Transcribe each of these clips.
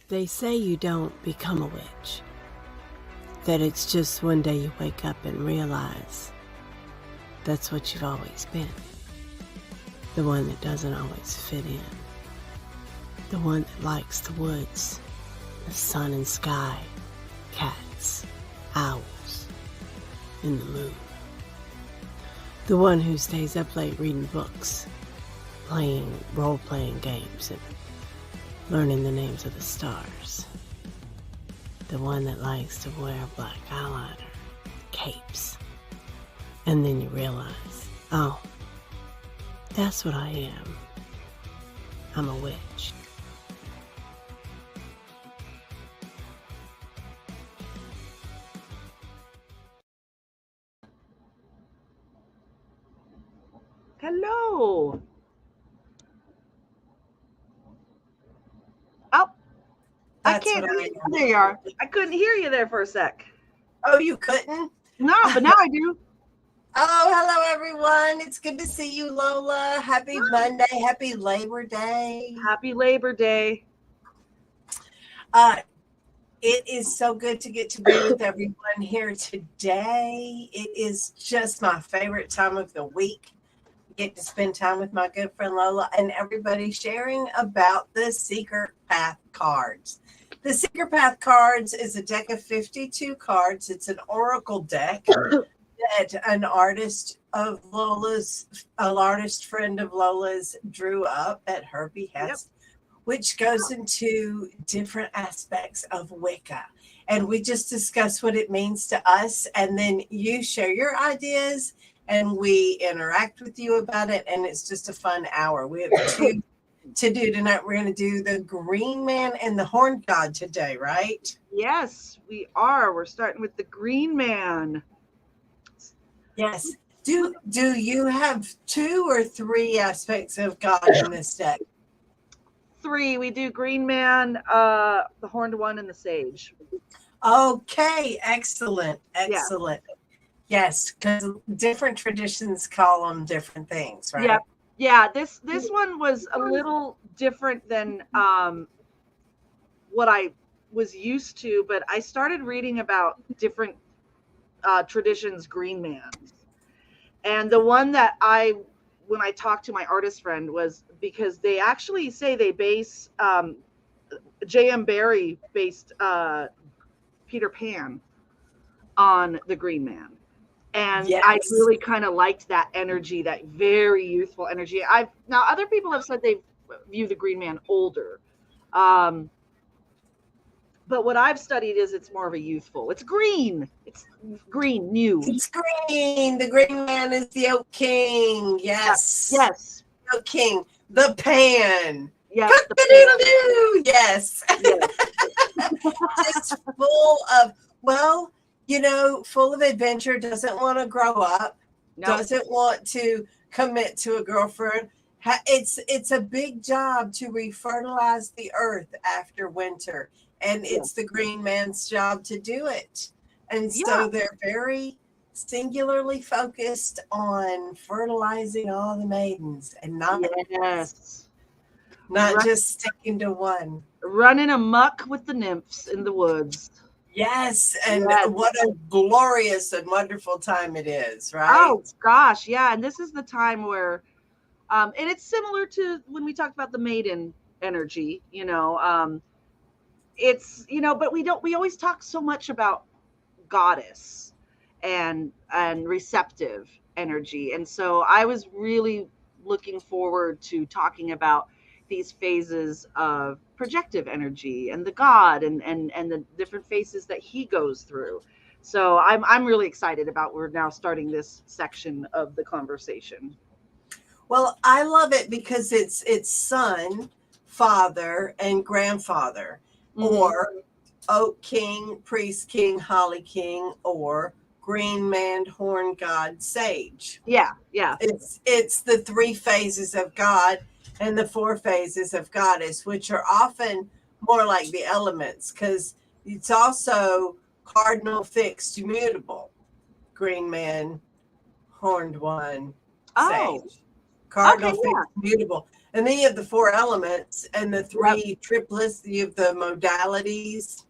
They say you don't become a witch. That it's just one day you wake up and realize that's what you've always been. The one that doesn't always fit in. The one that likes the woods, the sun and sky, cats, owls, and the moon. The one who stays up late reading books, playing role-playing games, and learning the names of the stars. The one that likes to wear black eyeliner, capes. And then you realize, oh, that's what I am. I'm a witch. Hello. Oh, I can't. There you are. I couldn't hear you there for a sec. Oh, you couldn't? No, but now I do. Oh, hello, everyone. It's good to see you, Lola. Happy Monday. Happy Labor Day. Happy Labor Day. It is so good to get to be with everyone here today. It is just my favorite time of the week. Get to spend time with my good friend Lola and everybody sharing about the Secret Path cards. The Secret Path cards is a deck of 52 cards. It's an oracle deck that an artist friend of Lola's drew up at her behest, which goes into different aspects of Wicca. And we just discuss what it means to us, and then you share your ideas and we interact with you about it, and it's just a fun hour. We have two to do tonight. We're going to do the Green Man and the Horn God today, right? Yes, we are. We're starting with the Green Man. Yes. Do you have 2 or 3 aspects of God in this deck? 3. We do Green Man, the Horned One, and the Sage. Okay, excellent. Yeah. Yes, because different traditions call them different things, right? Yeah. This one was a little different than what I was used to, but I started reading about different traditions, Green Mans, and the one that when I talked to my artist friend was because they actually say they base J.M. Barrie based Peter Pan on the Green Man. And yes. I really kind of liked that energy, that very youthful energy. Now other people have said they view the Green Man older. But what I've studied is it's more of a youthful. It's green. It's green, new. It's green. The Green Man is the Oak King. Yes. Yes. The Oak King. The Pan. Yes. Yes. Just full of, full of adventure, doesn't want to grow up, doesn't want to commit to a girlfriend. It's a big job to refertilize the earth after winter. And it's the Green Man's job to do it. And so they're very singularly focused on fertilizing all the maidens and not just sticking to one. Running amok with the nymphs in the woods. Yes, and what a glorious and wonderful time it is, right? Oh, gosh, yeah. And this is the time where, and it's similar to when we talked about the maiden energy, it's, but we always talk so much about goddess and receptive energy. And so I was really looking forward to talking about these phases of projective energy and the god and the different phases that he goes through. So I'm really excited about we're now starting this section of the conversation. Well, I love it because it's son, father, and grandfather, or Oak King, Priest King, Holly King, or Green Man, Horn God, Sage. Yeah. It's the 3 phases of God and the 4 phases of goddess, which are often more like the elements, because it's also cardinal, fixed, mutable. Green Man, Horned One, Sage. Cardinal, fixed, mutable. And then you have the 4 elements and the 3 triplets. You have the modalities,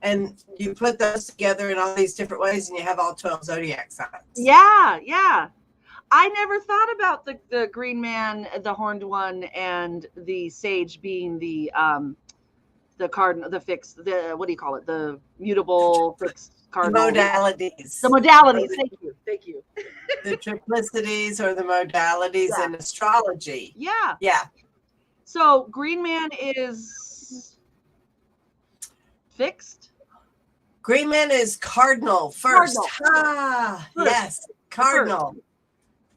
and you put those together in all these different ways, and you have all 12 zodiac signs. Yeah, yeah. I never thought about the green man, the horned one, and the sage being the cardinal, the fixed, the what do you call it? The mutable fixed cardinal. Modalities. The modalities. Thank you. The triplicities or the modalities in astrology. Yeah. Yeah. So green man is fixed. Green man is cardinal first. Cardinal. Yes. Cardinal.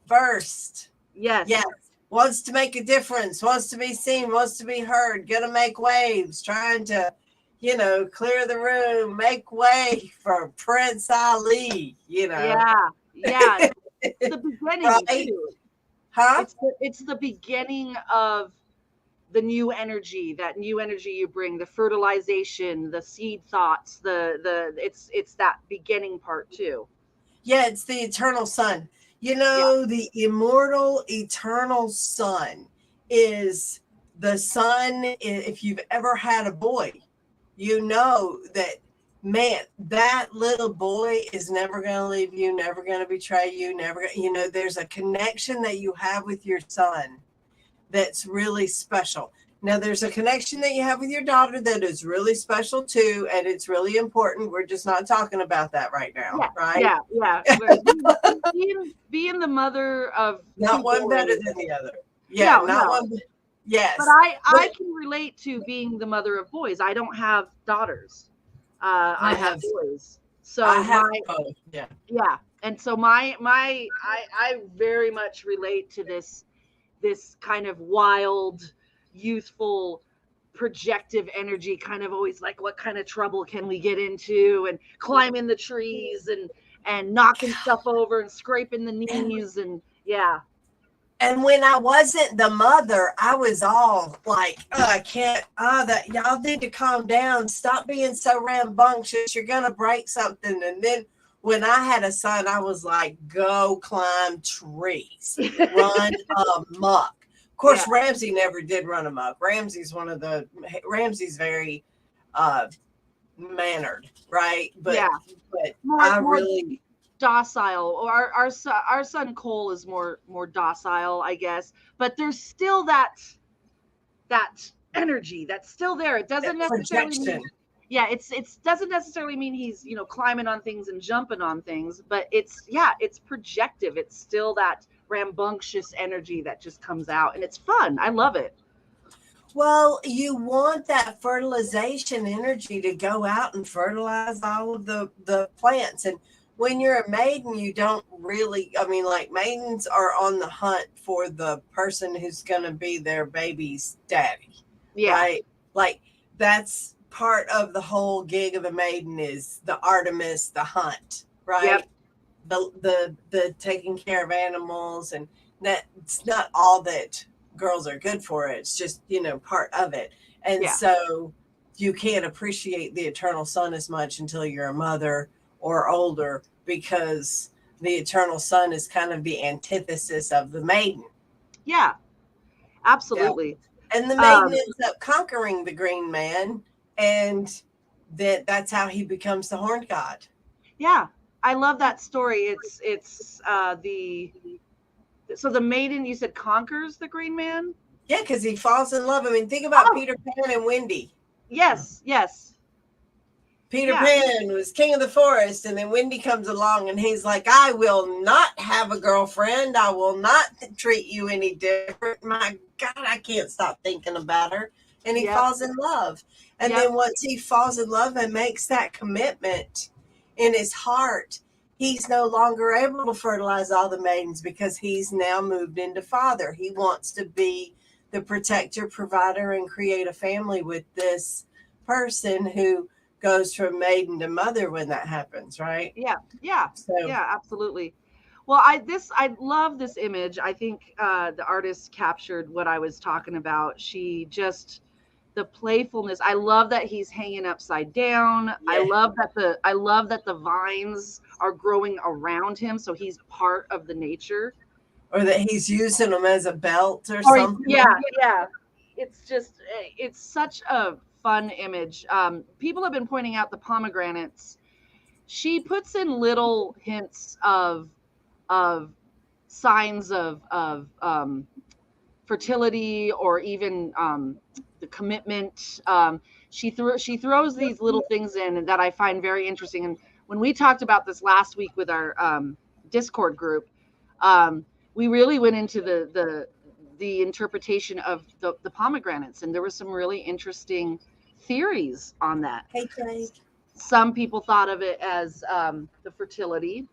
First. Yes. Yes. Wants to make a difference, wants to be seen, wants to be heard, gonna make waves, trying to, clear the room, make way for Prince Ali, Yeah. Yeah. It's the beginning, right? too. Huh? It's the beginning of the new energy, that new energy you bring, the fertilization, the seed thoughts, it's that beginning part too. Yeah, it's the eternal sun. The immortal eternal sun is the sun. If you've ever had a boy, you know that, man, that little boy is never going to leave you, never going to betray you, there's a connection that you have with your son that's really special. Now, there's a connection that you have with your daughter that is really special too, and it's really important. We're just not talking about that right now, right? Yeah. being the mother of not one better than the other. Yeah, not one. Yes, but I can relate to being the mother of boys. I don't have daughters. I have boys. So I have both. Yeah, and so I very much relate to this kind of wild, youthful, projective energy, kind of always like, what kind of trouble can we get into, and climbing the trees and knocking stuff over and scraping the knees, and yeah. And when I wasn't the mother, I was all like, I can't, that y'all need to calm down. Stop being so rambunctious. You're going to break something. And then when I had a son, I was like, go climb trees, run amok. Of course, Ramsey never did run amok. Ramsey's very mannered, right? But I really docile. Or our son Cole is more docile, I guess. But there's still that energy that's still there. It doesn't necessarily mean, it doesn't necessarily mean he's climbing on things and jumping on things, but it's projective. It's still that rambunctious energy that just comes out, and it's fun. I love it. Well, you want that fertilization energy to go out and fertilize all of the plants. And when you're a maiden, you don't really, maidens are on the hunt for the person who's going to be their baby's daddy. Yeah. Right? Like, that's part of the whole gig of a maiden, is the Artemis, the hunt, right? Yep. The taking care of animals, and that's not all that girls are good for. It's just, part of it. And so you can't appreciate the eternal sun as much until you're a mother or older, because the eternal sun is kind of the antithesis of the maiden. Yeah, absolutely. Yep. And the maiden ends up conquering the green man, and that's how he becomes the horned god. Yeah, I love that story. It's so the maiden, you said, conquers the green man? Yeah, because he falls in love. Think about Peter Pan and Wendy. Yes. Peter Pan was king of the forest, and then Wendy comes along, and he's like, I will not have a girlfriend. I will not treat you any different. My God, I can't stop thinking about her. And he falls in love. And then once he falls in love and makes that commitment in his heart, he's no longer able to fertilize all the maidens, because he's now moved into father. He wants to be the protector, provider, and create a family with this person who goes from maiden to mother when that happens, right? Yeah, absolutely. Well, I love this image. I think the artist captured what I was talking about. She just, the playfulness. I love that he's hanging upside down. Yeah. I love that the vines are growing around him, so he's part of the nature. or that he's using them as a belt or Or something. yeah. It's such a fun image. People have been pointing out the pomegranates. She puts in little hints of signs of fertility, or even the commitment. She throws these little things in that I find very interesting. And when we talked about this last week with our Discord group, we really went into the interpretation of the pomegranates, and there were some really interesting theories on that. Hey, Jake. Some people thought of it as the fertility.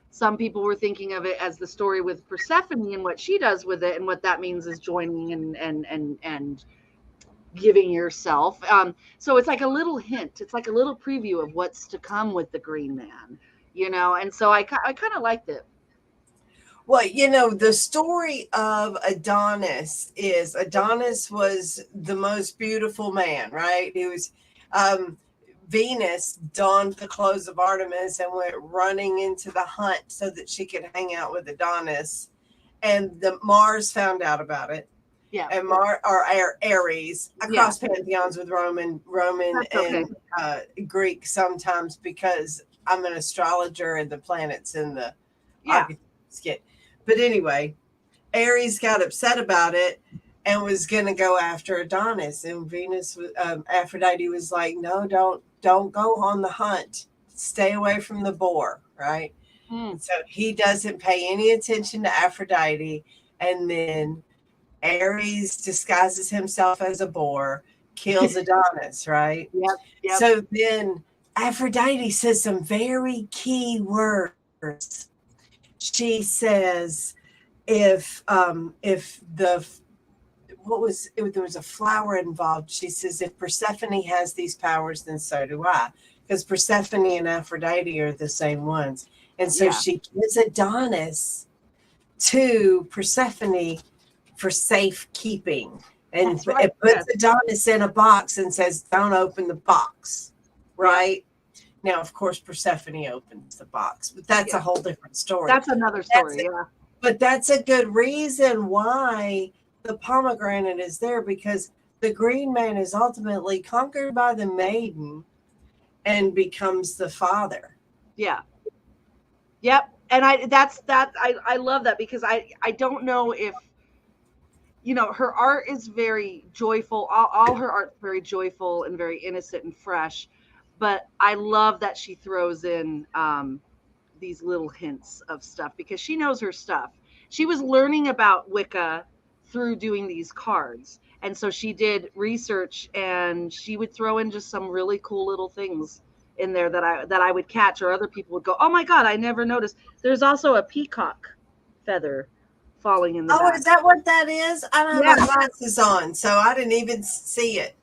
Some people were thinking of it as the story with Persephone and what she does with it, and what that means is joining and giving yourself. So it's like a little hint. It's like a little preview of what's to come with the Green Man, And so I kind of liked it. Well, the story of Adonis was the most beautiful man, right? He was, Venus donned the clothes of Artemis and went running into the hunt so that she could hang out with Adonis. And Mars found out about it. Yeah. And Ares. I cross pantheons with Roman and Greek sometimes because I'm an astrologer and the planets in the skit. But anyway, Ares got upset about it and was going to go after Adonis. And Aphrodite was like, no, don't go on the hunt. Stay away from the boar, right? So he doesn't pay any attention to Aphrodite. And then Ares disguises himself as a boar, kills Adonis, right? Yep. So then Aphrodite says some very key words. She says, there was a flower involved. She says, if Persephone has these powers, then so do I. Because Persephone and Aphrodite are the same ones. And so she gives Adonis to Persephone for safekeeping. And it puts Adonis in a box and says, don't open the box. Right? Now, of course, Persephone opens the box, but that's a whole different story. That's another story, But that's a good reason why the pomegranate is there, because the Green Man is ultimately conquered by the maiden and becomes the father. Yeah. Yep. And I love that, because I don't know if, her art is very joyful. All her art's very joyful and very innocent and fresh. But I love that she throws in these little hints of stuff, because she knows her stuff. She was learning about Wicca through doing these cards. And so she did research, and she would throw in just some really cool little things in there that I would catch, or other people would go, oh my God, I never noticed. There's also a peacock feather falling in the back. Is that what that is? I don't have my glasses on, so I didn't even see it.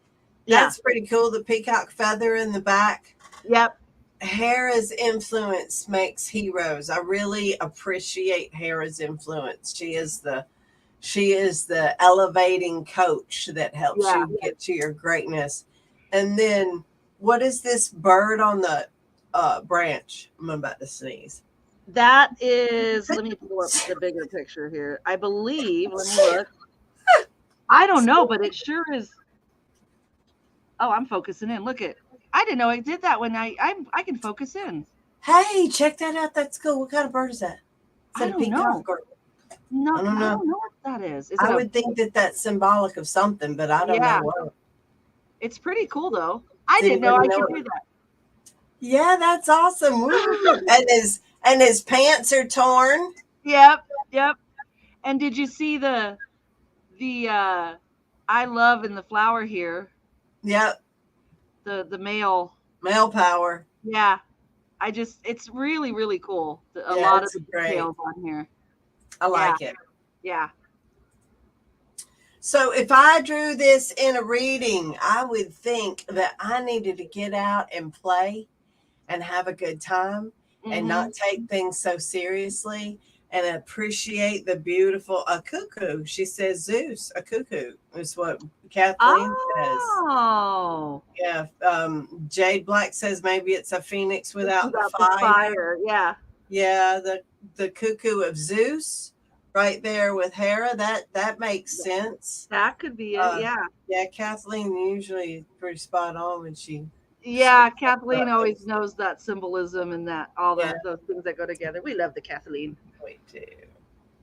That's pretty cool. The peacock feather in the back. Yep. Hera's influence makes heroes. I really appreciate Hera's influence. She is the elevating coach that helps you get to your greatness. And then, what is this bird on the branch? I'm about to sneeze. That is, let me pull up the bigger picture here. I believe, let me look. I don't know, but it sure is. Oh, I'm focusing in. Look at, I didn't know I did that when I can focus in. Hey, check that out. That's cool. What kind of bird is that? Is that I don't know. No, I don't know what that is. I would think that that's symbolic of something, but I don't know what. It's pretty cool, though. I didn't know I could do that. Yeah, that's awesome. and his pants are torn. Yep. And did you see the I love in the flower here? Yep. The male power. Yeah. It's really, really cool. A lot of details on here. I like it. Yeah. So if I drew this in a reading, I would think that I needed to get out and play and have a good time and not take things so seriously and appreciate the beautiful, a cuckoo. She says Zeus, a cuckoo is what Kathleen says. Oh. Yeah. Jade Black says maybe it's a phoenix without the fire. Yeah. Yeah. The cuckoo of Zeus right there with Hera. That makes sense. That could be it. Yeah. Yeah, Kathleen usually pretty spot on when she. Yeah, Kathleen always knows that symbolism and that all Yeah. those things that go together. We love the Kathleen. We do.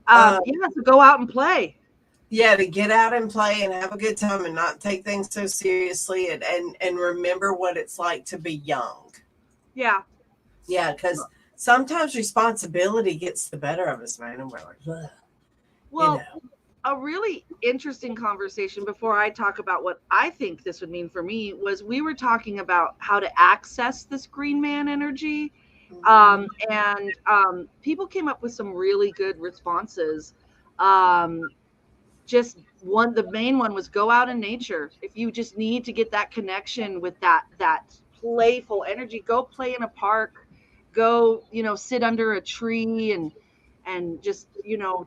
Yeah, so go out and play. Yeah, to get out and play and have a good time and not take things so seriously and remember what it's like to be young. Yeah. Yeah, because sometimes responsibility gets the better of us, man. And we're like, ugh. Well, You know. a really interesting conversation before I talk about what I think this would mean for me was we were talking about how to access this green man energy. And people came up with some really good responses. Just the main one was go out in nature. If you just need to get that connection with that playful energy, go play in a park, go, sit under a tree and just,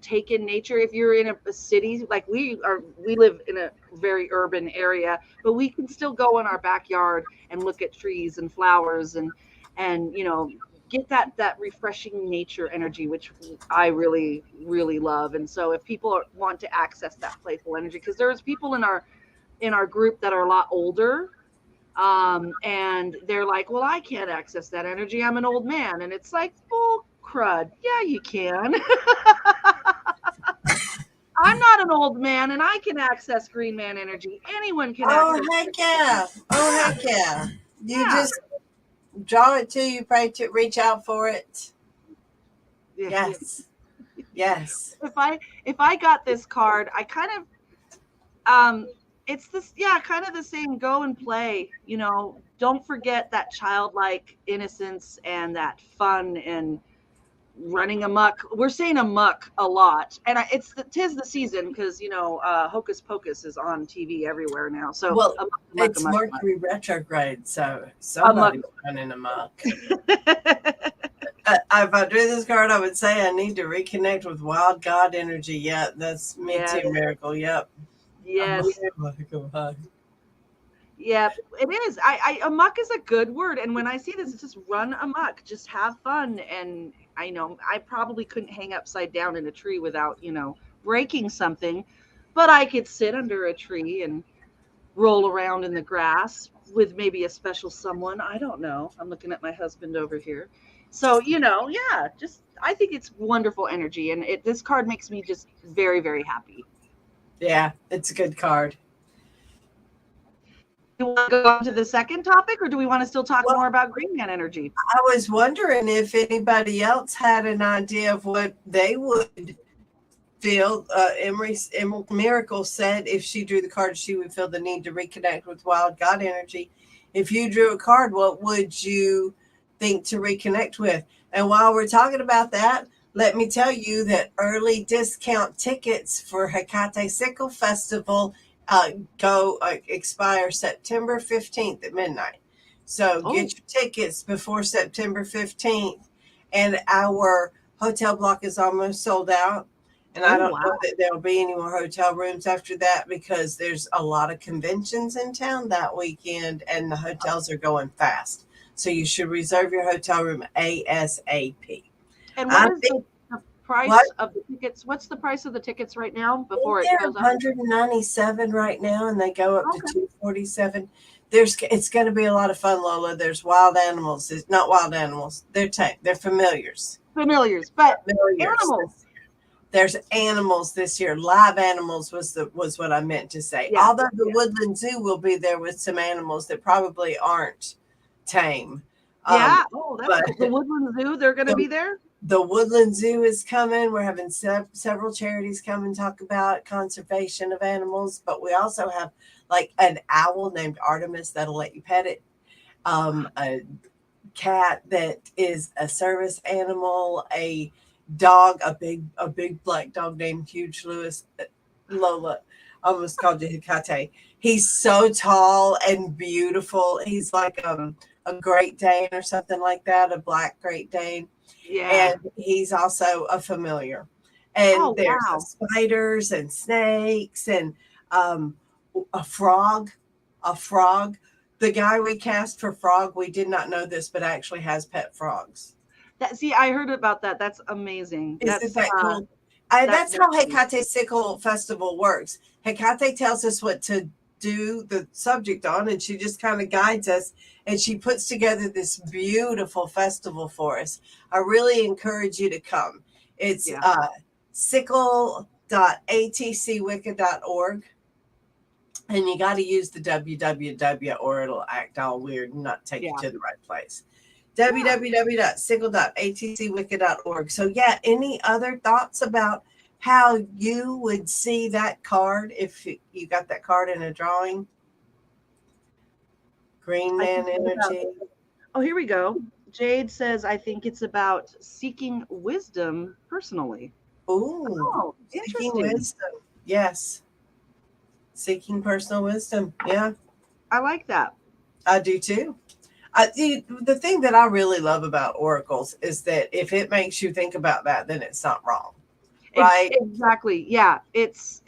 take in nature. If you're in a city, like we live in a very urban area, but we can still go in our backyard and look at trees and flowers and get that refreshing nature energy, which I really, really love. And so if people want to access that playful energy, because there's people in our group that are a lot older, and they're like, well, I can't access that energy. I'm an old man. And it's like, bull crud. Yeah, you can. I'm not an old man and I can access green man energy. Anyone can access. Heck yeah. Oh, heck yeah. You just draw it to you, pray to reach out for it. Yes. Yes. If I got this card, I kind of, it's this, kind of the same, go and play, don't forget that childlike innocence and that fun and running amok. We're saying amok a lot, and tis the season because Hocus Pocus is on TV everywhere now. So it's Mercury retrograde, so somebody's running amok. If I drew this card, I would say I need to reconnect with wild God energy. Yeah, that's me too, Miracle. Yep. Yes. Yeah, it is. Amok is a good word, and when I see this, it's just run amok, just have fun. And I know I probably couldn't hang upside down in a tree without breaking something, but I could sit under a tree and roll around in the grass with maybe a special someone. I don't know. I'm looking at my husband over here. So just I think it's wonderful energy, and this card makes me just very, very happy. Yeah, it's a good card. Do you want to go on to the second topic, or do we want to still talk more about green man energy? I was wondering if anybody else had an idea of what they would feel. Miracle said if she drew the card, she would feel the need to reconnect with wild God energy. If you drew a card, what would you think to reconnect with? And while we're talking about that, let me tell you that early discount tickets for Hecate Sickle Festival expire September 15th at midnight. So get your tickets before September 15th. And our hotel block is almost sold out. And I don't know that there'll be any more hotel rooms after that because there's a lot of conventions in town that weekend and the hotels are going fast. So you should reserve your hotel room ASAP. And what is the price of the tickets? What's the price of the tickets right now before it goes up? $197 right now, and they go up to $247. It's going to be a lot of fun, Lola. There's wild animals. It's not wild animals. They're familiars. But animals. There's animals this year. Live animals was what I meant to say. Yeah. Although the Woodland Zoo will be there with some animals that probably aren't tame. The Woodland Zoo, they're going to be there? The Woodland Zoo is coming. We're having several charities come and talk about conservation of animals, but we also have like an owl named Artemis that'll let you pet it. A cat that is a service animal, a dog, a big black dog named Huge Lola. I almost called you Hecate. He's so tall and beautiful. He's like a Great Dane or something like that, a black Great Dane. Yeah. And he's also a familiar. And there's spiders and snakes and a frog. The guy we cast for Frog, we did not know this, but actually has pet frogs. I heard about that. That's amazing. Isn't that cool? That's how Hecate Sickle Festival works. Hecate tells us what to do the subject on, and she just kind of guides us, and she puts together this beautiful festival for us. I really encourage you to come. It's sickle.atcwicca.org, and you got to use the www or it'll act all weird and not take you to the right place. www.sickle.atcwicca.org. So any other thoughts about how you would see that card if you got that card in a drawing? Green Man energy. Oh, here we go. Jade says, I think it's about seeking wisdom personally. Ooh, seeking wisdom. Yes. Seeking personal wisdom. Yeah. I like that. I do too. The thing that I really love about oracles is that if it makes you think about that, then it's not wrong. Right? Exactly. Yeah. It's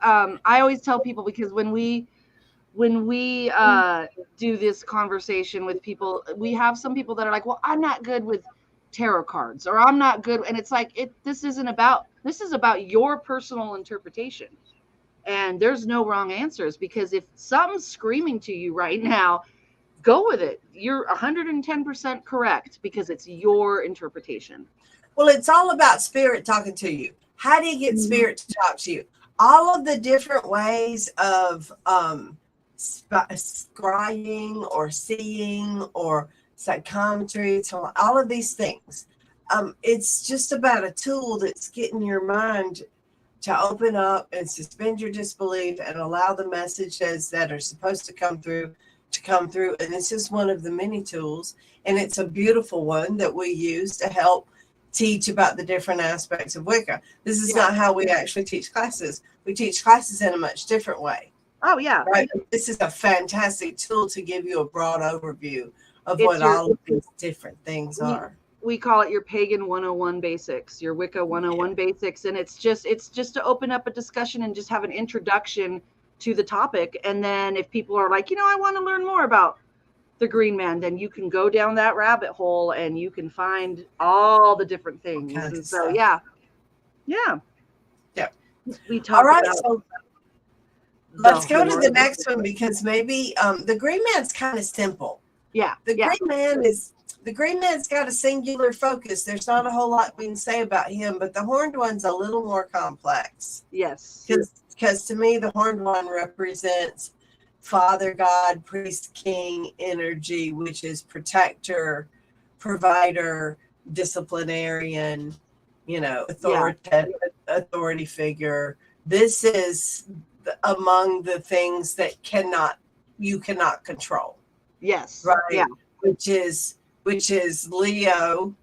I always tell people, because when we do this conversation with people, we have some people that are like, well, I'm not good with tarot cards, or I'm not good. And it's like, this is about your personal interpretation. And there's no wrong answers, because if something's screaming to you right now, go with it. You're 110% correct, because it's your interpretation. Well, it's all about spirit talking to you. How do you get spirit to talk to you? All of the different ways of scrying or seeing or psychometry, so all of these things. It's just about a tool that's getting your mind to open up and suspend your disbelief and allow the messages that are supposed to come through. And this is one of the many tools, and it's a beautiful one that we use to help teach about the different aspects of Wicca. This is not how we actually teach classes. We teach classes in a much different way. Oh, yeah. Right. This is a fantastic tool to give you a broad overview of what all of these different things are. We call it your Pagan 101 basics, your Wicca 101 basics. And it's just to open up a discussion and just have an introduction to the topic. And then if people are like, I want to learn more about the Green Man, then you can go down that rabbit hole and you can find all the different things. And so, yeah. We talk about. So let's go to the next one, because maybe the Green Man's kind of simple. Yeah. The Green Man's got a singular focus. There's not a whole lot we can say about him, but the Horned One's a little more complex. Yes. Because to me, the Horned One represents Father God, Priest, King energy, which is protector, provider, disciplinarian, authority figure. This is among the things that you cannot control. Yes. Right. Yeah. Which is Leo.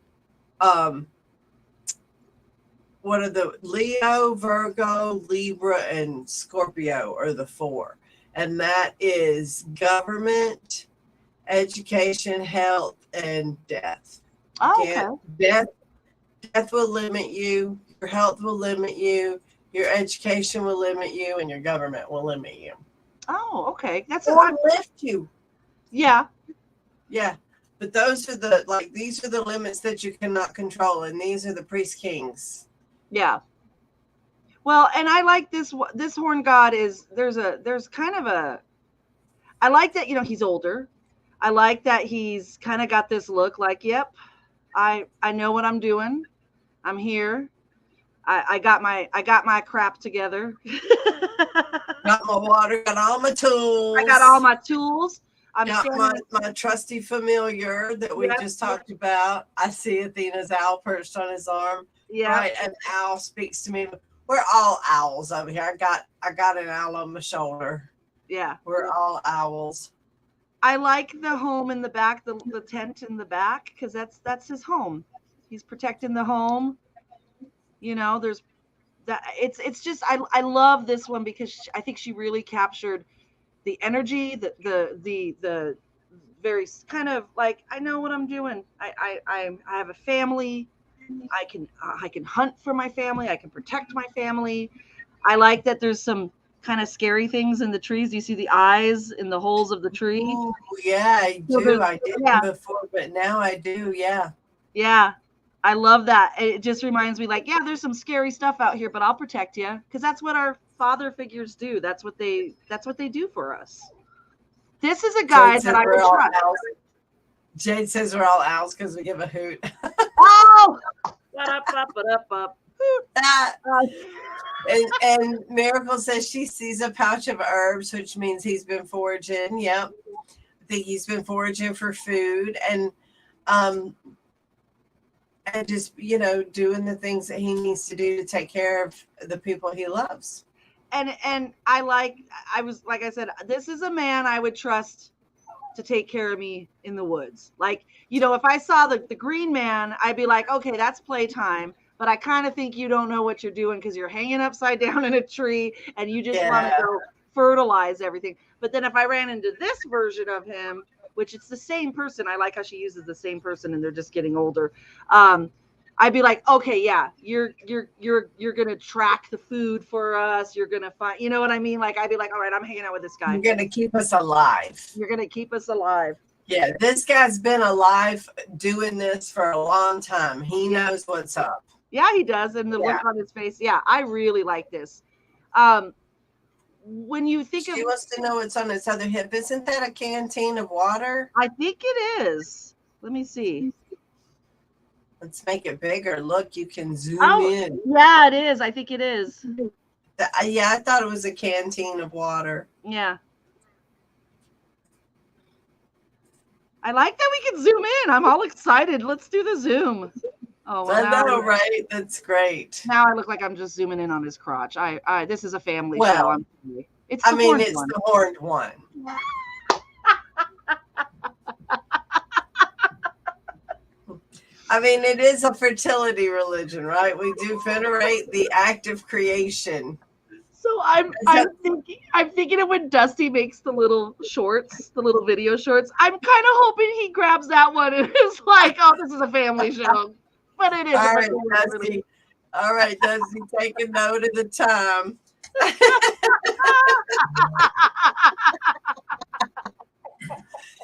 What are the Leo, Virgo, Libra, and Scorpio are the four. And that is government, education, health, and death. Oh, okay. Death will limit you. Your health will limit you. Your education will limit you, and your government will limit you. Oh, okay. Lift you. Yeah. Yeah. But these are the limits that you cannot control, and these are the priest kings. Yeah. Well, and I like this horn god there's kind of I like that, he's older. I like that he's kind of got this look like, yep, I know what I'm doing. I'm here. I got my crap together. Got my water, got all my tools. I got all my tools. I've got my trusty familiar that we just talked about. I see Athena's owl perched on his arm. Yeah. Right. An owl speaks to me. We're all owls over here. I got an owl on my shoulder. Yeah. We're all owls. I like the home in the back, the tent in the back, because that's his home. He's protecting the home. There's that. It's just I love this one, because I think she really captured the energy, the very kind of like, I know what I'm doing. I have a family. I can hunt for my family. I can protect my family. I like that there's some kind of scary things in the trees. Do you see the eyes in the holes of the tree? Oh, yeah, I do. I didn't before, but now I do. Yeah. Yeah. I love that. It just reminds me, like, yeah, there's some scary stuff out here, but I'll protect you, because that's what our father figures do. That's what they do for us. This is a guy that I would trust. Jade says we're all owls because we give a hoot. Oh, and Miracle says she sees a pouch of herbs, which means he's been foraging. Yep, I think he's been foraging for food and just doing the things that he needs to do to take care of the people he loves. And I said, this is a man I would trust to take care of me in the woods. Like, if I saw the green man, I'd be like, okay, that's playtime. But I kind of think you don't know what you're doing because you're hanging upside down in a tree and you just want to go fertilize everything. But then if I ran into this version of him, which it's the same person, I like how she uses the same person and they're just getting older. I'd be like, okay, yeah, you're gonna track the food for us. You're gonna find, you know what I mean? Like, I'd be like, all right, I'm hanging out with this guy. You're gonna keep us alive. You're gonna keep us alive. Yeah, this guy's been alive doing this for a long time. He knows what's up. Yeah, he does, and the look on his face. Yeah, I really like this. When you think she wants to know what's on his other hip. Isn't that a canteen of water? I think it is. Let me see. Let's make it bigger. Look, you can zoom in. Yeah, it is. I think it is. Yeah, I thought it was a canteen of water. Yeah. I like that we can zoom in. I'm all excited. Let's do the zoom. Oh, well, I know, right? That's great. Now I look like I'm just zooming in on his crotch. This is a family show. It's the horned one. I mean, it is a fertility religion, right? We do venerate the act of creation. So I'm thinking of when Dusty makes the little shorts, the little video shorts. I'm kind of hoping he grabs that one and is like, oh, this is a family show. But it is. All right, Dusty. All right, Dusty, take a note of the time.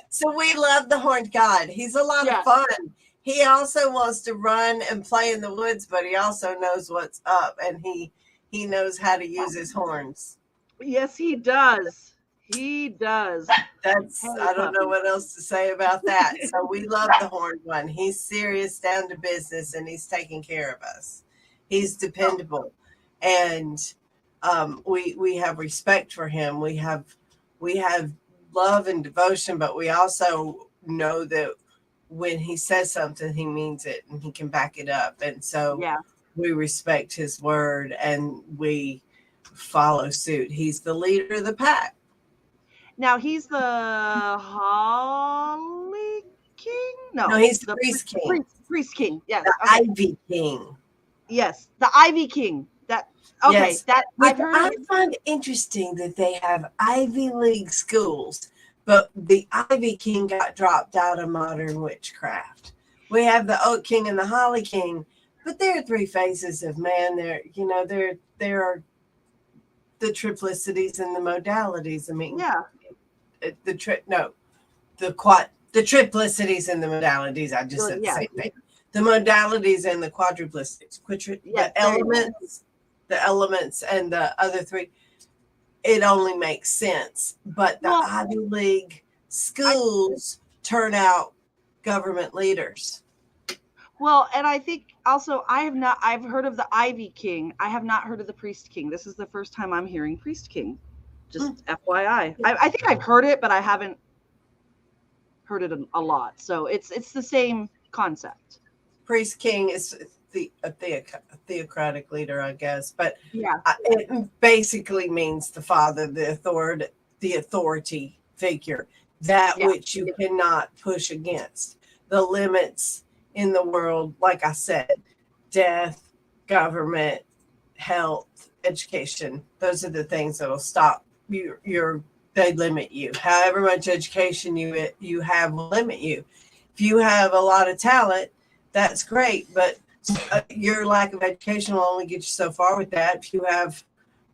So we love the horned god. He's a lot of fun. He also wants to run and play in the woods, but he also knows what's up, and he knows how to use his horns. Yes, he does. He does. I don't know what else to say about that. So we love the horned one. He's serious, down to business, and he's taking care of us. He's dependable, and we have respect for him. We have love and devotion, but we also know that when he says something, he means it, and he can back it up. And so we respect his word, and we follow suit. He's the leader of the pack. Now he's the Holly King? No, he's the Priest King. Priest King, yes. The Ivy King. Yes, the Ivy King. Yes. I find it interesting that they have Ivy League schools, but the Ivy King got dropped out of modern witchcraft. We have the Oak King and the Holly King, but they're three phases of man. There are the triplicities and the modalities. I mean, the triplicities and the modalities. I just said the same thing. The modalities and the quadruplicities, the elements and the other three. It only makes sense. But the Ivy League schools turn out government leaders. Well, and I think also I've heard of the Ivy King. I have not heard of the Priest King. This is the first time I'm hearing Priest King. Just FYI. I think I've heard it, but I haven't heard it a lot. So it's the same concept. Priest King is a theocratic leader, I guess. But it basically means the father, the authority figure, that which you cannot push against. The limits in the world, like I said, death, government, health, education. Those are the things that will stop you. They limit you. However much education you have will limit you. If you have a lot of talent, that's great, but your lack of education will only get you so far with that. If you have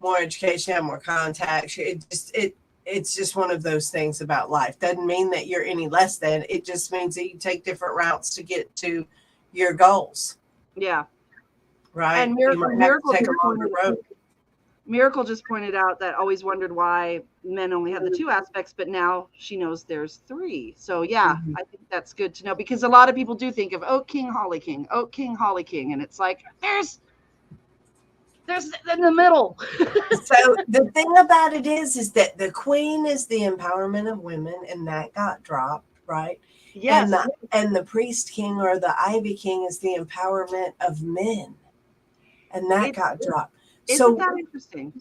more education, have more contacts, it's just one of those things about life. Doesn't mean that you're any less than. It just means that you take different routes to get to your goals. Yeah. Right. And you might have to take a longer road. Miracle just pointed out that always wondered why men only had the 2 aspects, but now she knows there's 3. So yeah, I think that's good to know, because a lot of people do think of Oak King, Holly King, Oak King, Holly King, and it's like there's in the middle. So the thing about it is that the queen is the empowerment of women, and that got dropped, right? Yes. And the priest king or the ivy king is the empowerment of men, and that got dropped. Isn't that interesting?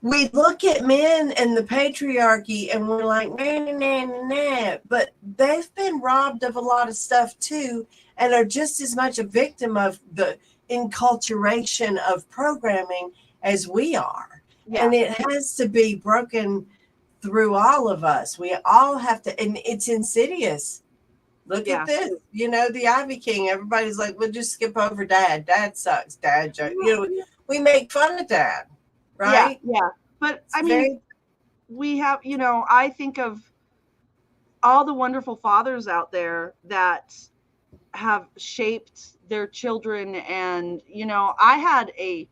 We look at men and the patriarchy and we're like, nah, but they've been robbed of a lot of stuff too, and are just as much a victim of the enculturation of programming as we are. Yeah. And it has to be broken through all of us. We all have to, and it's insidious. Look at this, the Ivy King. Everybody's like, we'll just skip over Dad. Dad sucks. Dad joke. We make fun of Dad, right? Yeah. But I mean, we have, I think of all the wonderful fathers out there that have shaped their children. And, I had a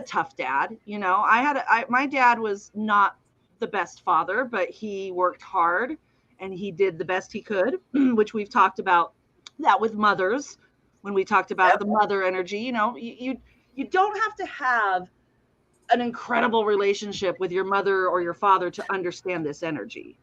tough dad. My dad was not the best father, but he worked hard and he did the best he could, which we've talked about that with mothers when we talked about the mother energy. You don't have to have an incredible relationship with your mother or your father to understand this energy.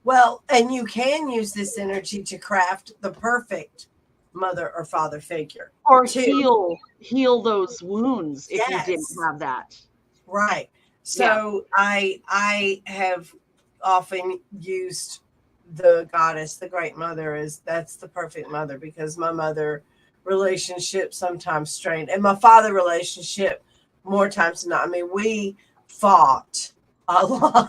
Well, and you can use this energy to craft the perfect mother or father figure, or heal those wounds if you didn't have that. Right. So I have often used the goddess, the great mother, that's the perfect mother, because my mother relationship sometimes strained, and my father relationship more times than not. I mean, we fought a lot.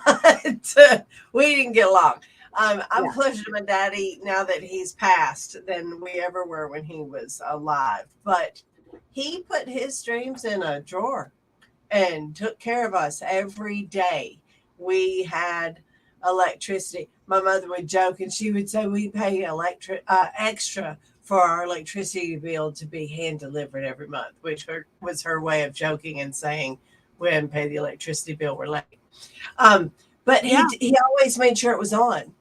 We didn't get along. I'm closer to my daddy now that he's passed than we ever were when he was alive. But he put his dreams in a drawer and took care of us every day. We had electricity. My mother would joke and she would say we pay extra for our electricity bill to be hand delivered every month, which was her way of joking and saying we didn't pay the electricity bill, we're late. But he always made sure it was on.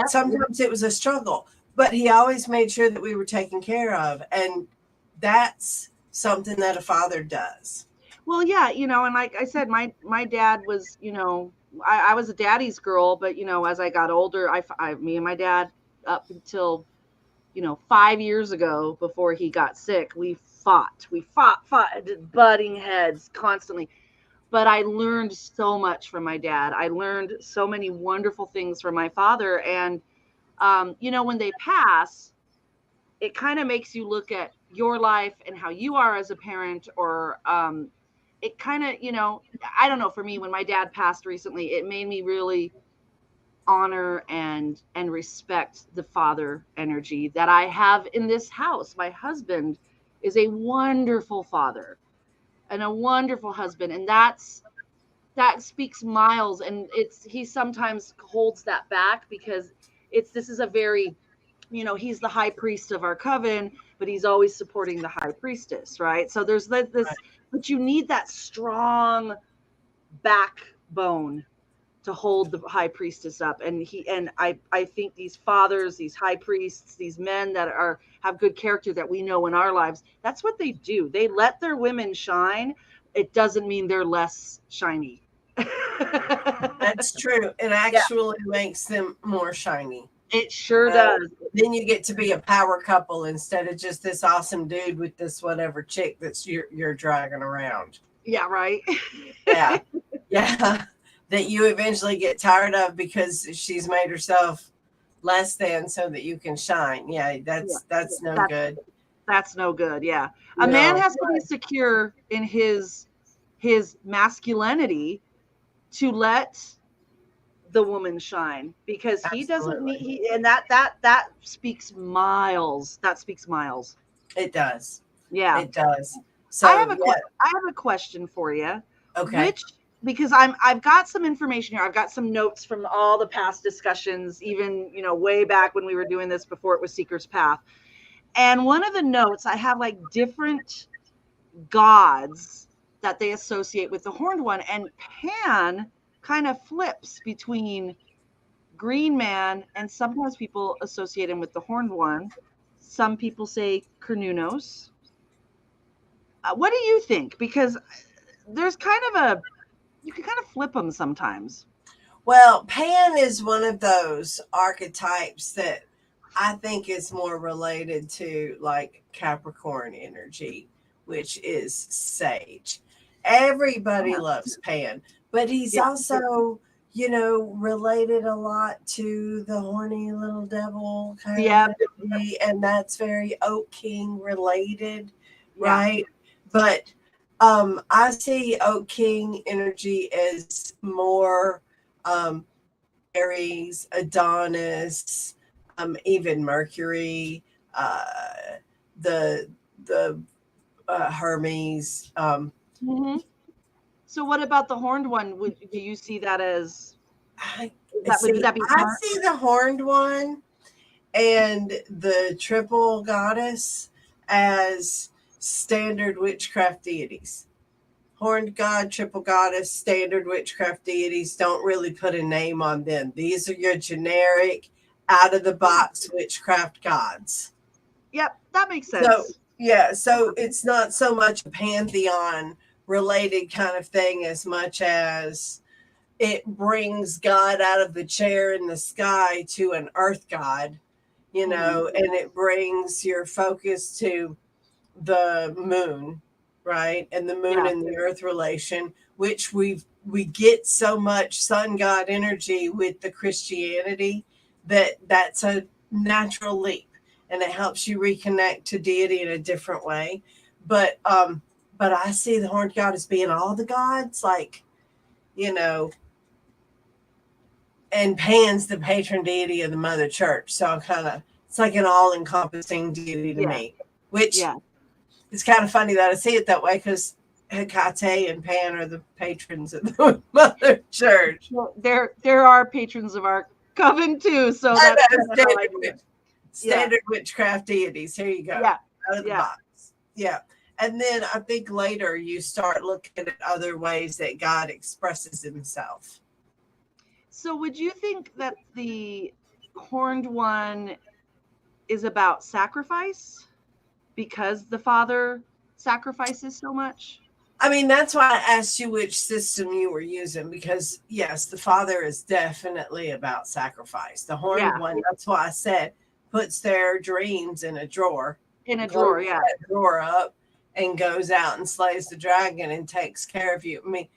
Sometimes it was a struggle, but he always made sure that we were taken care of. And that's something that a father does. Well, yeah, and like I said, my dad was, I was a daddy's girl, but, as I got older, me and my dad up until, 5 years ago before he got sick, we fought, butting heads constantly. But I learned so much from my dad. I learned so many wonderful things from my father. And, when they pass, it kind of makes you look at your life and how you are as a parent, or it kind of, I don't know, for me, when my dad passed recently, it made me really honor and respect the father energy that I have in this house. My husband is a wonderful father and a wonderful husband, and that speaks miles. And he sometimes holds that back because this is a very, he's the high priest of our coven, but he's always supporting the high priestess, right? So there's this, but you need that strong backbone to hold the high priestess up. And I think these fathers, these high priests, these men that have good character that we know in our lives, that's what they do. They let their women shine. It doesn't mean they're less shiny. That's true. It actually makes them more shiny. It sure does. Then you get to be a power couple instead of just this awesome dude with this whatever chick that's you're dragging around. Yeah, right. Yeah. That you eventually get tired of because she's made herself less than so that you can shine. Yeah, that's no good. That's no good. Yeah. A man has to be secure in his masculinity to let the woman shine, because he doesn't need, and that speaks miles. That speaks miles. It does. Yeah, it does. So I have a question for you. Okay. Because I've got some information here. I've got some notes from all the past discussions, even, way back when we were doing this before it was Seeker's Path. And one of the notes, I have like different gods that they associate with the horned one. And Pan kind of flips between Green Man, and sometimes people associate him with the horned one. Some people say Cernunnos. What do you think? Because there's kind of you can kind of flip them sometimes. Well, Pan is one of those archetypes that I think is more related to like Capricorn energy, which is sage. Everybody loves Pan, but he's also, related a lot to the horny little devil kind of energy, and that's very Oak King related, right? But I see Oak King energy as more Aries, Adonis, even Mercury, the Hermes. So what about the horned one? Do you see that as I see the horned one and the triple goddess as standard witchcraft deities. Horned god, triple goddess, standard witchcraft deities, don't really put a name on them. These are your generic, out of the box witchcraft gods. Yep, that makes sense. So it's not so much a pantheon related kind of thing as much as it brings God out of the chair in the sky to an earth god, and it brings your focus to the moon, right? And the moon and the earth relation, which we get so much sun god energy with the Christianity that's a natural leap, and it helps you reconnect to deity in a different way. But I see the horned god as being all the gods, like, and Pan's the patron deity of the mother church. So it's like an all-encompassing deity to me, which it's kind of funny that I see it that way, because Hecate and Pan are the patrons of the mother church. Well, there are patrons of our coven too. So that's standard witchcraft deities. Here you go. Yeah. Out of the box. Yeah. And then I think later you start looking at other ways that God expresses himself. So would you think that the horned one is about sacrifice because the father sacrifices so much? I mean, that's why I asked you which system you were using, because yes, the father is definitely about sacrifice. The horned one, that's why I said, puts their dreams in a drawer. That drawer up and goes out and slays the dragon and takes care of you. I mean,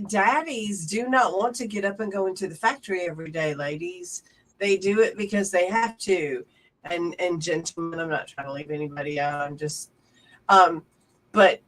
daddies do not want to get up and go into the factory every day, ladies. They do it because they have to. And gentlemen, I'm not trying to leave anybody out. I'm just, but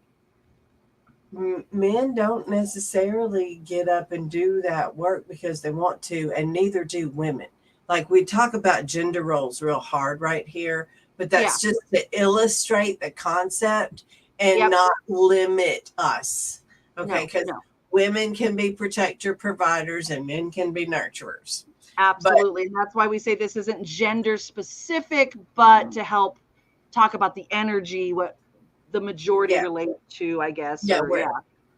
men don't necessarily get up and do that work because they want to, and neither do women. Like, we talk about gender roles real hard right here, but that's just to illustrate the concept and not limit us. Okay, because women can be protector providers and men can be nurturers. Absolutely. And that's why we say this isn't gender specific, but to help talk about the energy, what the majority relate to, I guess. Yeah,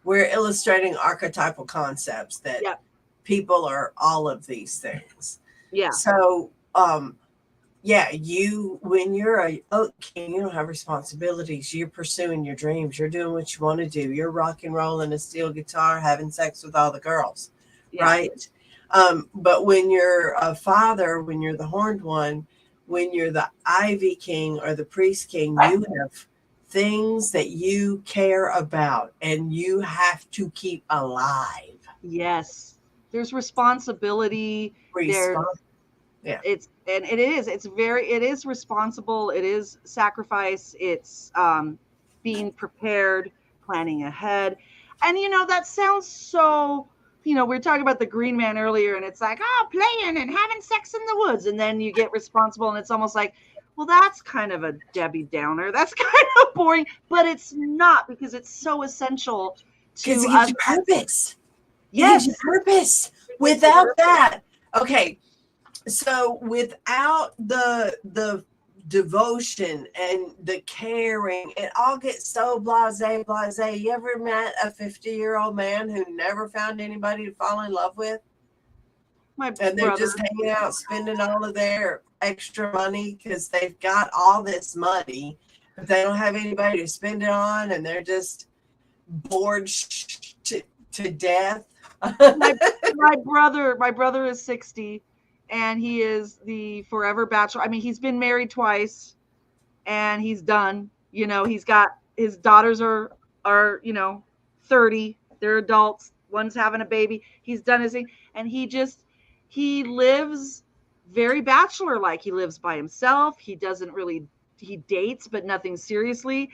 we're illustrating archetypal concepts that people are all of these things. Yeah. So, when you're a Oak King, you don't have responsibilities. You're pursuing your dreams. You're doing what you want to do. You're rock and rolling a steel guitar, having sex with all the girls, right? But when you're a father, when you're the horned one, when you're the Ivy King or the Priest King, you have things that you care about and you have to keep alive. Yes. There's responsibility. It is responsible. It is sacrifice. It's being prepared, planning ahead. And, that sounds so, we were talking about the Green Man earlier, and it's like, playing and having sex in the woods. And then you get responsible, and it's almost like, well, that's kind of a Debbie Downer. That's kind of boring, but it's not, because it's so essential to us. It gives you purpose. Yes. It gives you purpose. Without that, okay. So without the devotion and the caring, it all gets so blasé. You ever met a 50-year-old man who never found anybody to fall in love with? My And they're brother. just hanging out, spending all of their extra money because they've got all this money, but they don't have anybody to spend it on, and they're just bored to death. my brother is 60, and he is the forever bachelor. I mean, he's been married twice, and he's done. You know, he's got his daughters are 30. They're adults. One's having a baby. He's done his thing, and he lives very bachelor like. He lives by himself. He dates, but nothing seriously.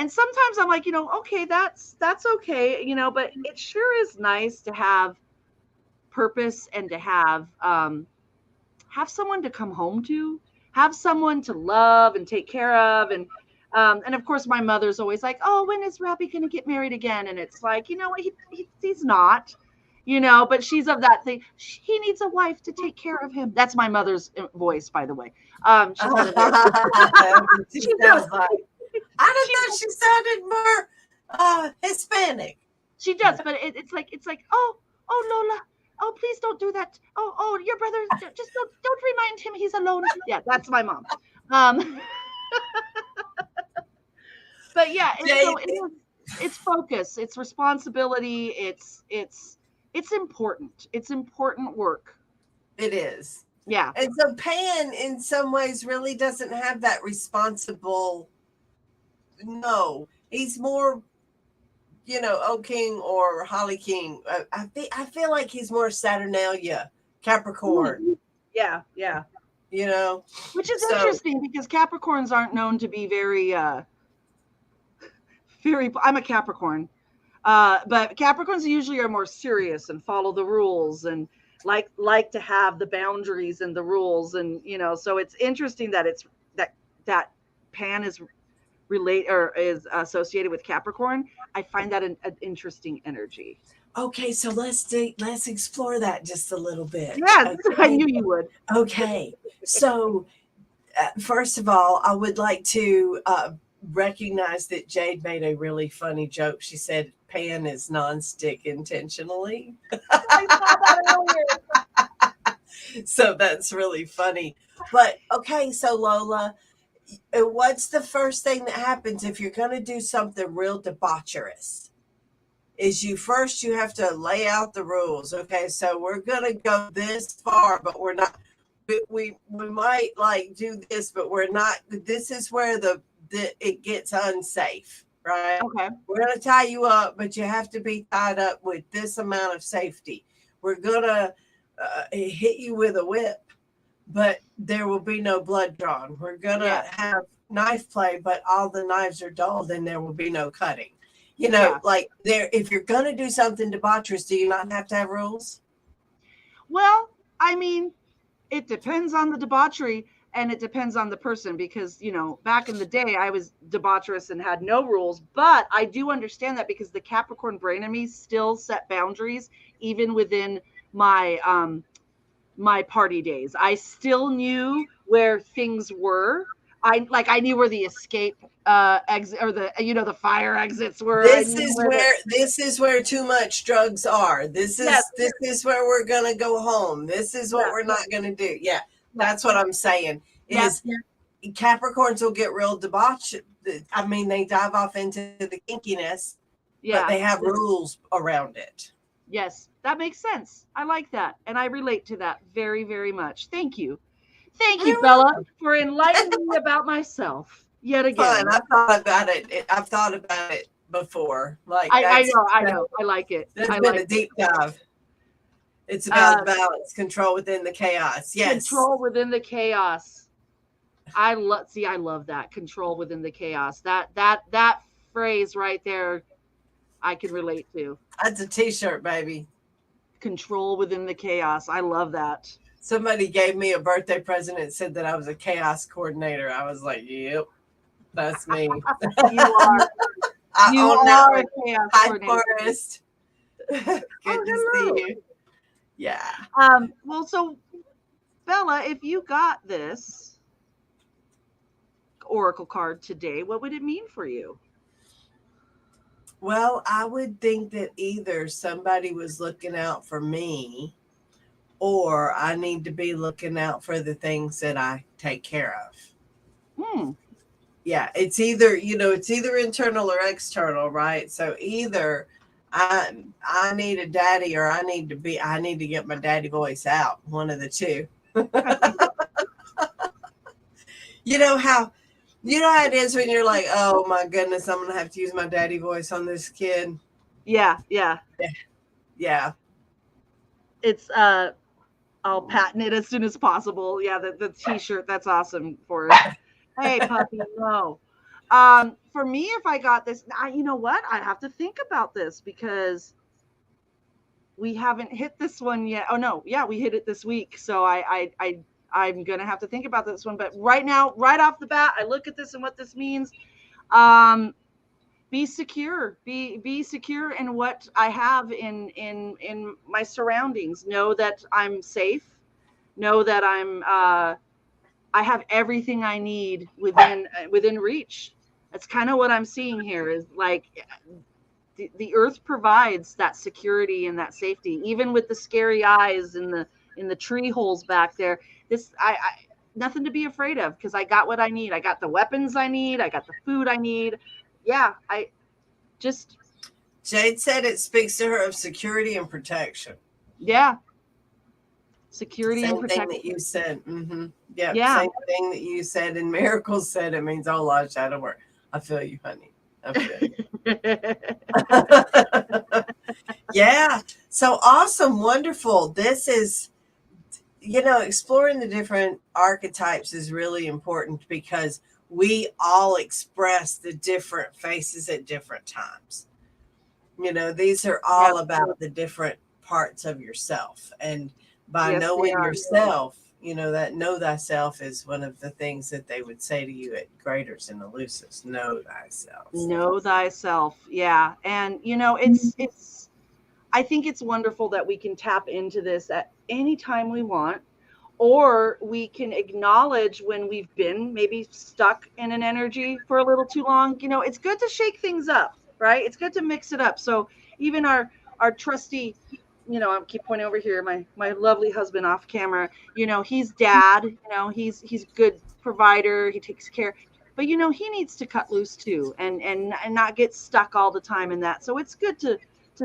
And sometimes I'm like, okay, that's okay, but it sure is nice to have purpose and to have someone to come home to, have someone to love and take care of. And of course my mother's always like, oh, when is Robbie going to get married again? And it's like, he's not, but she's of that thing. He needs a wife to take care of him. That's my mother's voice, by the way. She sounds like, I don't know, she sounded more Hispanic. She does, but it's like, oh Lola, oh please don't do that. Oh your brother, just don't remind him he's alone. Yeah, that's my mom. But yeah, it's focus, it's responsibility, it's important. It's important work. It is. Yeah. And so Pan in some ways really doesn't have that responsible. No, he's more, O King or Holly King. I feel like he's more Saturnalia, Capricorn. Yeah. Which is interesting because Capricorns aren't known to be very, I'm a Capricorn, but Capricorns usually are more serious and follow the rules and like to have the boundaries and the rules. And, so it's interesting that it's that Pan is is associated with Capricorn. I find that an interesting energy. Okay, so let's explore that just a little bit. Yeah, okay. I knew you would. Okay, so first of all, I would like to recognize that Jade made a really funny joke. She said Pan is nonstick intentionally. I saw that earlier. So that's really funny. But okay, so Lola, what's the first thing that happens if you're going to do something real debaucherous? Is you have to lay out the rules. Okay, so we're going to go this far, but we're not. We might like do this, but we're not. This is where it gets unsafe, right? Okay. We're going to tie you up, but you have to be tied up with this amount of safety. We're going to hit you with a whip, but there will be no blood drawn. We're going to have knife play, but all the knives are dull, then there will be no cutting. Like if you're going to do something debaucherous, do you not have to have rules? Well, I mean, it depends on the debauchery and it depends on the person because, back in the day I was debaucherous and had no rules, but I do understand that because the Capricorn brain in me still set boundaries even within my my party days. I still knew where things were. I knew where the escape exit or the fire exits were. This is where too much drugs are. This is where we're gonna go home. This is what we're not gonna do. Yeah, that's what I'm saying. Is Capricorns will get real debauched. I mean, they dive off into the kinkiness, but they have rules around it. Yes, that makes sense. I like that, and I relate to that very, very much. Thank you. Thank you, Bella, for enlightening me about myself yet again. Fun. I've thought about it before. Like I know. I like it. There's been a deep dive. It's about balance, control within the chaos. Yes. Control within the chaos. I love that. Control within the chaos. That phrase right there, I can relate to. That's a t-shirt, baby. Control within the chaos. I love that. Somebody gave me a birthday present and said that I was a chaos coordinator. I was like, yep, that's me. You are. You are a chaos coordinator. Forest. Good to see you. Yeah. Well, so Bella, if you got this, oracle card today, what would it mean for you? Well, I would think that either somebody was looking out for me, or I need to be looking out for the things that I take care of. Yeah, it's either, it's either internal or external, right? So either I need a daddy, or I need to get my daddy voice out, one of the two. how it is when you're like, oh my goodness, I'm gonna have to use my daddy voice on this kid. Yeah. It's I'll patent it as soon as possible. Yeah, the t-shirt, that's awesome for us. Hey puppy, no. For me, if I got this, you know what? I have to think about this because we haven't hit this one yet. Oh no, yeah, we hit it this week. So I'm gonna have to think about this one. But right now, right off the bat, I look at this and what this means. Be secure. Be secure in what I have in my surroundings. Know that I'm safe. Know that I have everything I need within reach. That's kind of what I'm seeing here. Is like the earth provides that security and that safety, even with the scary eyes in the tree holes back there. This I nothing to be afraid of, because I got what I need. I got the weapons I need. I got the food I need. Yeah, Jade said it speaks to her of security and protection. Yeah. Security same and protection. Thing that you said. Mm-hmm. Yeah. Same thing that you said. And Miracles said it means a whole lot of shadow work. I feel you, honey. I feel you. Yeah. So awesome. Wonderful. This is, exploring the different archetypes is really important, because we all express the different faces at different times. These are all about the different parts of yourself. And by knowing yourself, that know thyself is one of the things that they would say to you at Graders and Elusives. Know thyself. Know thyself. Yeah. And, I think it's wonderful that we can tap into this at any time we want, or we can acknowledge when we've been maybe stuck in an energy for a little too long. It's good to shake things up, right? It's good to mix it up. So even our trusty, I keep pointing over here, my lovely husband off camera, he's dad, he's good provider. He takes care, but he needs to cut loose too, and not get stuck all the time in that. So it's good to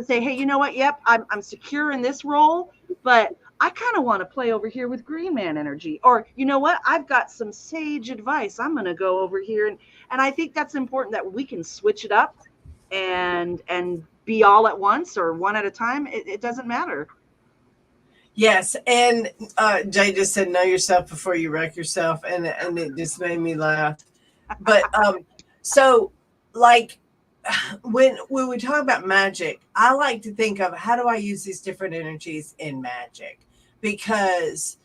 say, hey, you know what? Yep, I'm secure in this role, but I kind of want to play over here with Green Man energy. Or, you know what? I've got some sage advice. I'm going to go over here. And I think that's important, that we can switch it up and be all at once or one at a time. It doesn't matter. Yes. And Jay just said, know yourself before you wreck yourself. And it just made me laugh. But so like, when we talk about magic, I like to think of, how do I use these different energies in magic? Because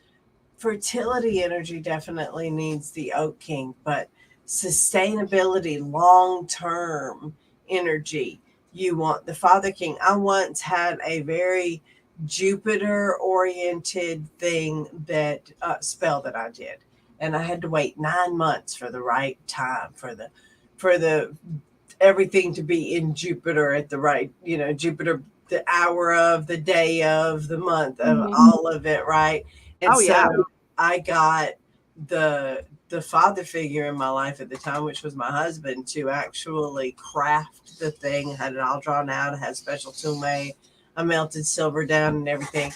fertility energy definitely needs the Oak King, but sustainability, long-term energy, you want the Father King. I once had a very Jupiter-oriented spell that I did, and I had to wait 9 months for the right time for the everything to be in Jupiter at the right, Jupiter, the hour of, the day of, the month of, all of it, right? And I got the father figure in my life at the time, which was my husband, to actually craft the thing. I had it all drawn out. I had a special tool made. I melted silver down and everything.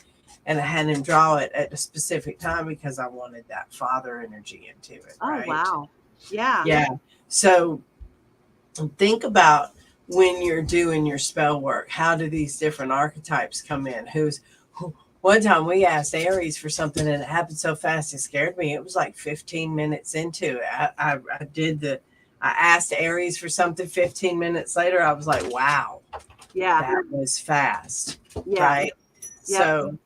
And I had him draw it at a specific time because I wanted that father energy into it. Right? Oh, wow. Yeah. Yeah. So think about, when you're doing your spell work, how do these different archetypes come in? One time we asked Aries for something and it happened so fast it scared me. It was like 15 minutes into it. I asked Aries for something. 15 minutes later, I was like, wow. Yeah. That was fast. Yeah. Right. Yeah. So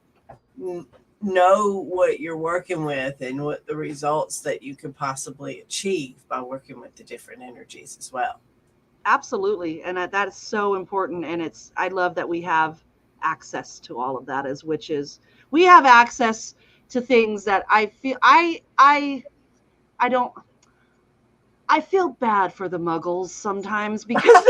know what you're working with and what the results that you can possibly achieve by working with the different energies as well. Absolutely. And that is so important. And I love that we have access to all of that as witches. We have access to things that I feel I don't, I feel bad for the muggles sometimes because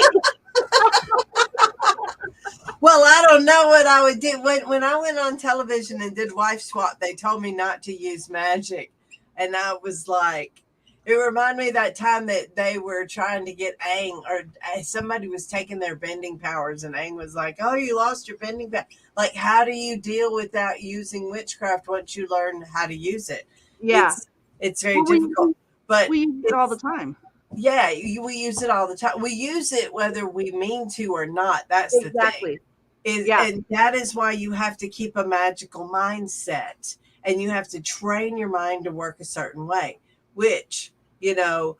Well, I don't know what I would do. When I went on television and did Wife Swap, they told me not to use magic. And I was like, it reminded me of that time that they were trying to get Aang, or somebody was taking their bending powers, and Aang was like, oh, you lost your bending power. Like, how do you deal without using witchcraft once you learn how to use it? yeah, It's very difficult. But we use it all the time. Yeah, we use it all the time. We use it whether we mean to or not. That's Exactly. the thing. Yeah. And that is why you have to keep a magical mindset, and you have to train your mind to work a certain way, which, the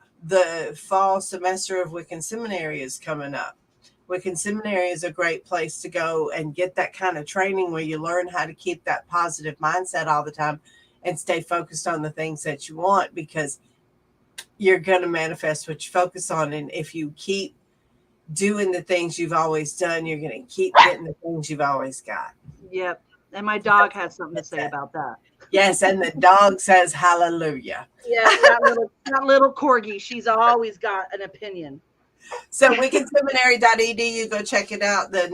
fall semester of Wiccan Seminary is coming up. Wiccan Seminary is a great place to go and get that kind of training where you learn how to keep that positive mindset all the time and stay focused on the things that you want, because you're going to manifest what you focus on. And if you keep doing the things you've always done, you're going to keep getting the things you've always got. Yep. And my dog has something to say about that. Yes. And the dog says hallelujah. Yeah. That little corgi. She's always got an opinion. So wiccanseminary.edu, go check it out. The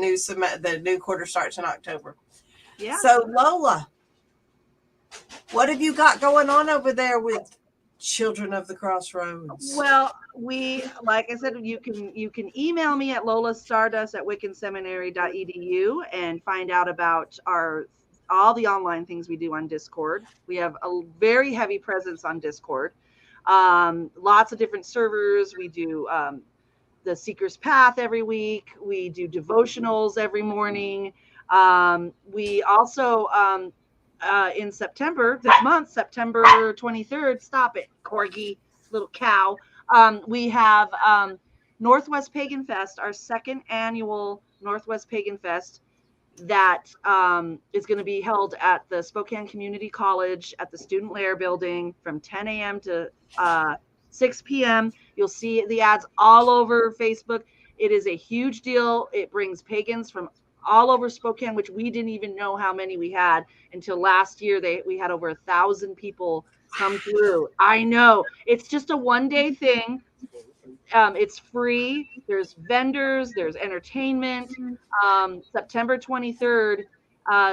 new quarter starts in October. Yeah. So Lola, what have you got going on over there with Children of the Crossroads? Well, like I said, you can email me at lolastardust@wiccanseminary.edu and find out about all the online things we do on Discord. We have a very heavy presence on Discord. Lots of different servers. We do the Seeker's Path every week. We do devotionals every morning. We also in September, this month, September 23rd, stop it, corgi, little cow. We have Northwest Pagan Fest, our second annual Northwest Pagan Fest, that is going to be held at the Spokane Community College at the Student Lair building from 10 a.m. to 6 p.m. You'll see the ads all over Facebook. It is a huge deal. It brings pagans from all over Spokane, which we didn't even know how many we had until last year. We had over 1,000 people come through. I know. It's just a one-day thing. It's free. There's vendors. There's entertainment. September 23rd,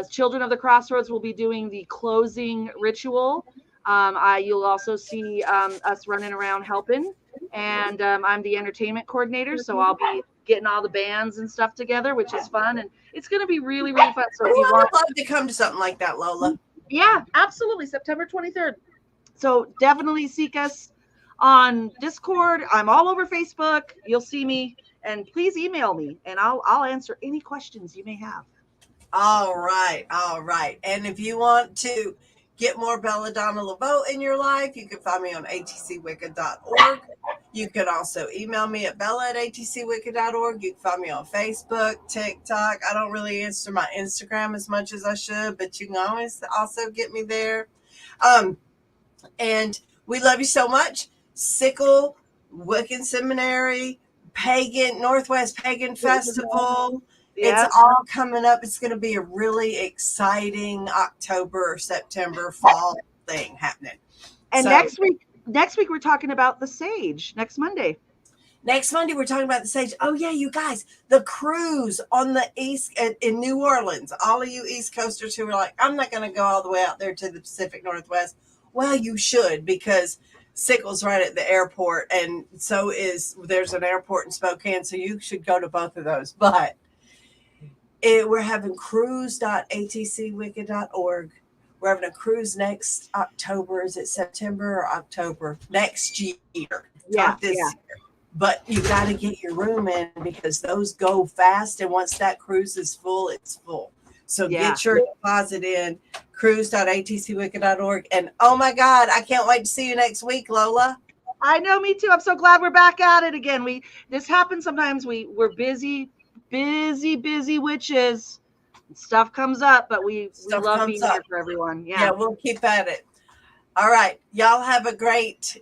Children of the Crossroads will be doing the closing ritual. You'll also see us running around helping. And I'm the entertainment coordinator, so I'll be getting all the bands and stuff together, which is fun. And it's going to be really, really fun. So if you I would love to come to something like that, Lola. Yeah, absolutely. September 23rd. So definitely seek us on Discord. I'm all over Facebook. You'll see me. And please email me, and I'll answer any questions you may have. All right. And if you want to get more Belladonna LaVeau in your life, you can find me on atcwicca.org. You can also email me at bella@atcwicca.org. You can find me on Facebook, TikTok. I don't really answer my Instagram as much as I should, but you can always also get me there. And we love you so much. Sickle, Wiccan Seminary, Northwest Pagan Festival. Yeah. It's all coming up. It's going to be a really exciting October or September fall thing happening. And next week we're talking about the Sage. Next Monday we're talking about the Sage. Oh yeah, you guys, the cruise on the East in New Orleans. All of you East Coasters who are like, I'm not going to go all the way out there to the Pacific Northwest. Well, you should, because Sickle's right at the airport, and there's an airport in Spokane, so you should go to both of those. But we're having cruise.atcwicca.org. We're having a cruise next October. Is it September or October? Next year. Not this year. But you got to get your room in, because those go fast, and once that cruise is full, it's full. So get your deposit in, cruise.atcwicca.org. And oh my God, I can't wait to see you next week, Lola. I know, me too. I'm so glad we're back at it again. This happens sometimes. We're busy witches. Stuff comes up, but we love being here for everyone. Yeah, we'll keep at it. All right. Y'all have a great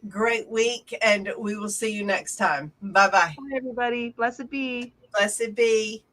week, and we will see you next time. Bye-bye. Bye, everybody. Blessed be. Blessed be.